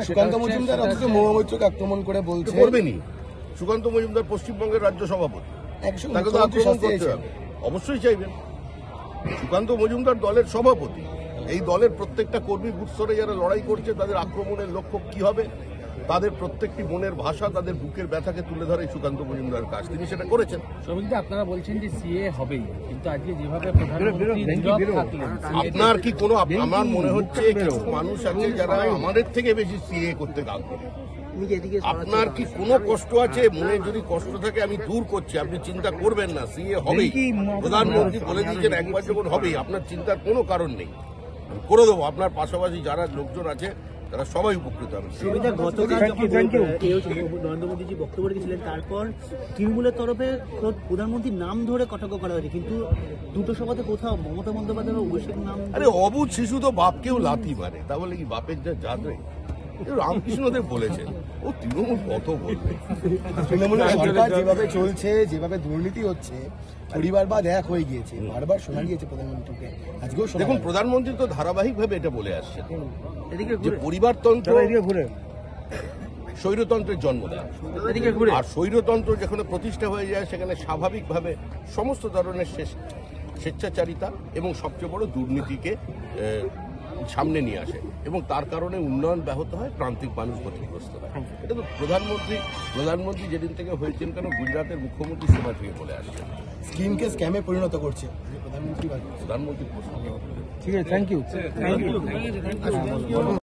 সুকান্ত মজুমদার অথচ মহুয়া মৈত্রকে আক্রমণ করে বলছে করবেনি। সুকান্ত মজুমদার পশ্চিমবঙ্গের রাজ্য সভাপতি, তাকে তো আক্রমণ করতে হবে, অবশ্যই চাইবেন। সুকান্ত মজুমদার দলের সভাপতি, এই দলের প্রত্যেকটা কর্মী বুথ স্তরে যারা লড়াই করছে তাদের আক্রমণের লক্ষ্য কি হবে, তাদের প্রত্যেকটি মনের ভাষা, তাদের বুকের ব্যথাকে তুলে ধরে সুকান্ত মজুমদার কাজ, তিনি সেটা করেছেন। সৌমিকদা, আপনারা বলছেন যে সিএ হবেই, কিন্তু আজকে যেভাবে প্রধানমন্ত্রী নীরব থাকলেন, আপনার কি কোনো, আমার মনে হচ্ছে কিছু মানুষ আছে যারা আমাদের থেকে বেশি সিএ করতে আগ্রহী। আপনার কি কোনো কষ্ট আছে? মনে যদি কষ্ট থাকে আমি দূর করছি, আপনি চিন্তা করবেন না, সিএ হবেই। প্রধানমন্ত্রী বলে দিয়েছেন একবার যখন হবেই, আপনার চিন্তার কোনো কারণ নেই, করে দেবো। আপনার পাশাপাশি যারা লোকজন আছে তারা সবাই উপকৃত হবে। নরেন্দ্র মোদীজি বক্তব্য রেখেছিলেন, তারপর তৃণমূলের তরফে প্রধানমন্ত্রীর নাম ধরে কটাক্ষ করা হয়েছে, কিন্তু দুটো সভাতে কোথাও মমতা বন্দ্যোপাধ্যায় বা অভিষেক নাম। আরে অবুঝ শিশু তো বাপকেও লাথি মারে, তাহলে কি বাপের যা জাত নেই? রামকৃষ্ণদেব বলেছেন, ও তৃণমূল কত বলবে। তৃণমূলের সরকার যেভাবে চলছে, যেভাবে দুর্নীতি হচ্ছে, পরিবারবাদ এক হয়ে গিয়েছে, বারবার শোনা গিয়েছে প্রধানমন্ত্রীকে। আজকেও দেখুন, প্রধানমন্ত্রী তো ধারাবাহিকভাবে এটা বলে আসছেন যে পরিবারতন্ত্র স্বৈরতন্ত্রের জন্ম দেয়, আর স্বৈরতন্ত্র যেখানে প্রতিষ্ঠা হয়ে যায় সেখানে স্বাভাবিকভাবে সমস্ত ধরনের স্বেচ্ছাচারিতা এবং সবচেয়ে বড় দুর্নীতিকে সামনে নিয়ে আসে, এবং তার কারণে উন্নয়ন ব্যাহত হয়, প্রান্তিক মানুষ ক্ষতিগ্রস্ত হয়। এটা তো প্রধানমন্ত্রী যেদিন থেকে হয়েছেন কেন গুজরাটের মুখ্যমন্ত্রী সময় থেকে বলে আসছেন, স্কিমকে স্ক্যামে পরিণত করছে প্রধানমন্ত্রী। প্রধানমন্ত্রী ঠিক আছে, থ্যাংক ইউ।